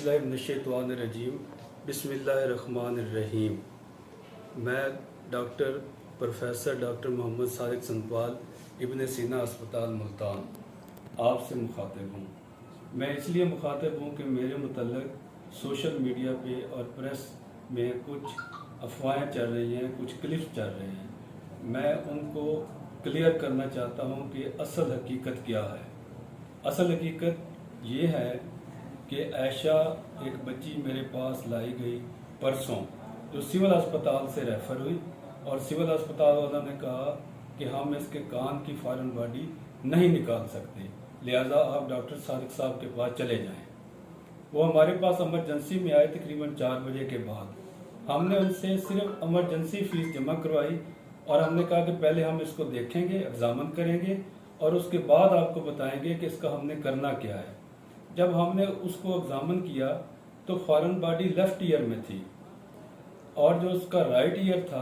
औज़ुबिल्लाहिमिनश्शैतानिर्रजीम बिस्मिल्लाहिर्रहमानिर्रहीम। मैं doctor professor doctor Mohammad Sadiq Santwal Ibn Sina अस्पताल मुल्तान आपसे मुखातिब हूँ। मैं इसलिए मुखातिब हूँ कि मेरे मुतल्लिक़ सोशल मीडिया पे और प्रेस में कुछ अफवाहें चल रही हैं, कुछ क्लिप्स चल रहे हैं। मैं उनको क्लियर करना चाहता हूँ कि असल हकीकत क्या है। असल हकीकत ये है कि आयशा एक बच्ची मेरे पास लाई गई परसों, जो सिविल अस्पताल से रेफ़र हुई और सिविल अस्पताल वालों ने कहा कि हम इसके कान की फॉरेन बॉडी नहीं निकाल सकते, लिहाजा आप डॉक्टर सादिक साहब के पास चले जाएं। वो हमारे पास इमरजेंसी में आए तकरीबन 4 बजे के बाद। हमने उनसे सिर्फ इमरजेंसी फ़ीस जमा करवाई और हमने कहा कि पहले हम इसको देखेंगे, एग्जामिन करेंगे और उसके बाद आपको बताएंगे कि इसका हमने करना क्या है। जब हमने उसको एग्जामिन किया तो फॉरेन बॉडी लेफ्ट ईयर में थी और जो उसका राइट ईयर था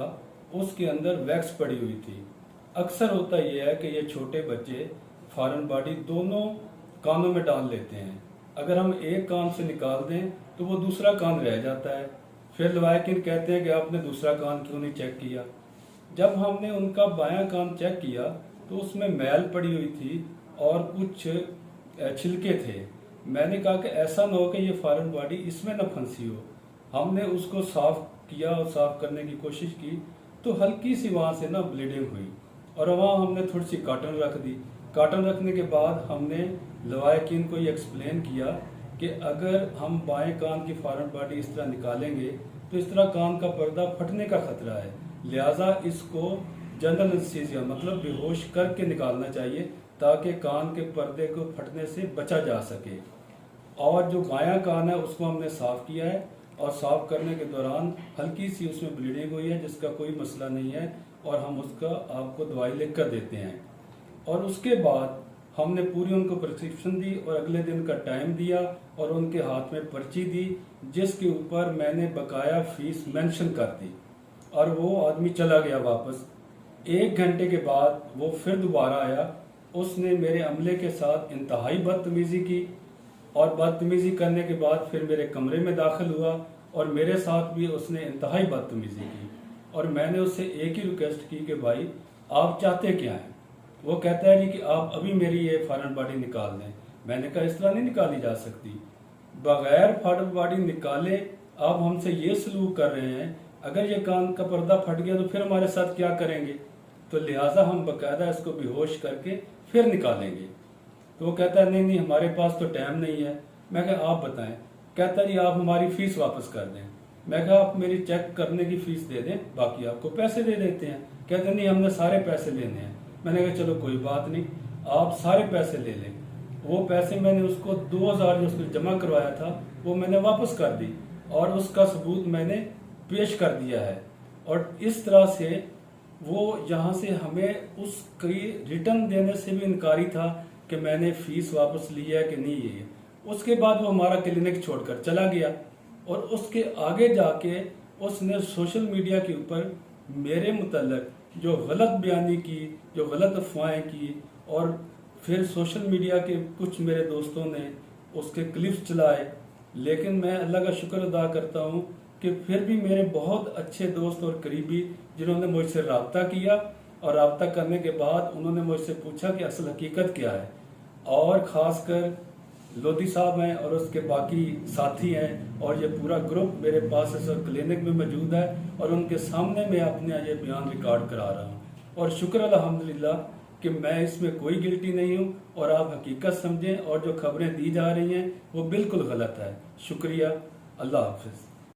उसके अंदर वैक्स पड़ी हुई थी। अक्सर होता यह है कि ये छोटे बच्चे फॉरेन बॉडी दोनों कानों में डाल लेते हैं। अगर हम एक कान से निकाल दें तो वो दूसरा कान रह जाता है। फिर लवाकिन कहते हैं कि आपने दूसरा कान क्यों नहीं चेक किया। जब हमने उनका बायां कान चेक किया तो उसमें मैल पड़ी हुई थी और कुछ छिलके थे। मैंने कहा कि ऐसा ना हो कि ये फॉरेन बॉडी इसमें न फंसी हो। हमने उसको साफ किया और साफ करने की कोशिश की तो हल्की सी वहाँ से ना ब्लीडिंग हुई और वहाँ हमने थोड़ी सी कॉटन रख दी। कॉटन रखने के बाद हमने लवाकिन को ये एक्सप्लेन किया कि अगर हम बाएं कान की फॉरेन बॉडी इस तरह निकालेंगे तो इस तरह कान का पर्दा फटने का खतरा है, लिहाजा इसको जनरल एनेस्थीसिया मतलब बेहोश करके निकालना चाहिए ताकि कान के पर्दे को फटने से बचा जा सके। और जो बायां कान है उसको हमने साफ़ किया है और साफ़ करने के दौरान हल्की सी उसमें ब्लीडिंग हुई है जिसका कोई मसला नहीं है और हम उसका आपको दवाई लिख कर देते हैं। और उसके बाद हमने पूरी उनको प्रिस्क्रिप्शन दी और अगले दिन का टाइम दिया और उनके हाथ में पर्ची दी जिसके ऊपर मैंने बकाया फ़ीस मेंशन कर दी और वो आदमी चला गया वापस। 1 घंटे के बाद वो फिर दोबारा आया। उसने मेरे अमले के साथ इंतहाई बदतमीज़ी की और बदतमीज़ी करने के बाद फिर मेरे कमरे में दाखिल हुआ और मेरे साथ भी उसने इंतहाई बदतमीज़ी की और मैंने उससे एक ही रिक्वेस्ट की कि भाई आप चाहते क्या हैं। वो कहता है जी कि आप अभी मेरी ये फॉरेन बॉडी निकाल दें। मैंने कहा इस तरह नहीं निकाली जा सकती, बगैर फॉरेन बॉडी निकाले आप हमसे ये सलूक कर रहे हैं। अगर ये कान का पर्दा फट गया तो फिर हमारे साथ क्या करेंगे, तो लिहाजा हम बाकायदा इसको बेहोश करके फिर निकालेंगे। तो वो कहता है नहीं हमारे पास तो टाइम नहीं है। मैं कहा आप बताएं। कहता है जी आप हमारी फ़ीस वापस कर दें। मैं कहा आप मेरी चेक करने की फ़ीस दे दें, बाकी आपको पैसे दे देते हैं। कहते नहीं हमने सारे पैसे लेने हैं। मैंने कहा चलो कोई बात नहीं, आप सारे पैसे ले लें। वो पैसे मैंने उसको 2000 जो उसने जमा करवाया था वो मैंने वापस कर दी और उसका सबूत मैंने पेश कर दिया है। और इस तरह से वो यहाँ से हमें उसकी रिटर्न देने से भी इनकारी था कि मैंने फ़ीस वापस ली है कि नहीं ये। उसके बाद वो हमारा क्लिनिक छोड़कर चला गया और उसके आगे जाके उसने सोशल मीडिया के ऊपर मेरे मुतल्लिक़ जो गलत बयानी की, जो गलत अफवाहें की और फिर सोशल मीडिया के कुछ मेरे दोस्तों ने उसके क्लिप्स चलाए। लेकिन मैं अल्लाह का शुक्र अदा करता हूँ कि फिर भी मेरे बहुत अच्छे दोस्त और करीबी जिन्होंने मुझसे रब्ता किया और रब्ता करने के बाद उन्होंने मुझसे पूछा कि असल हकीकत क्या है। और ख़ासकर लोधी साहब हैं और उसके बाकी साथी हैं और ये पूरा ग्रुप मेरे पास इस वक्त क्लिनिक में मौजूद है और उनके सामने मैं अपने ये बयान रिकॉर्ड करा रहा हूँ। और शुक्र अल्हम्दुलिल्लाह कि मैं इसमें कोई गिल्टी नहीं हूँ और आप हकीकत समझें और जो खबरें दी जा रही हैं वो बिल्कुल गलत है। शुक्रिया, अल्लाह हाफिज़।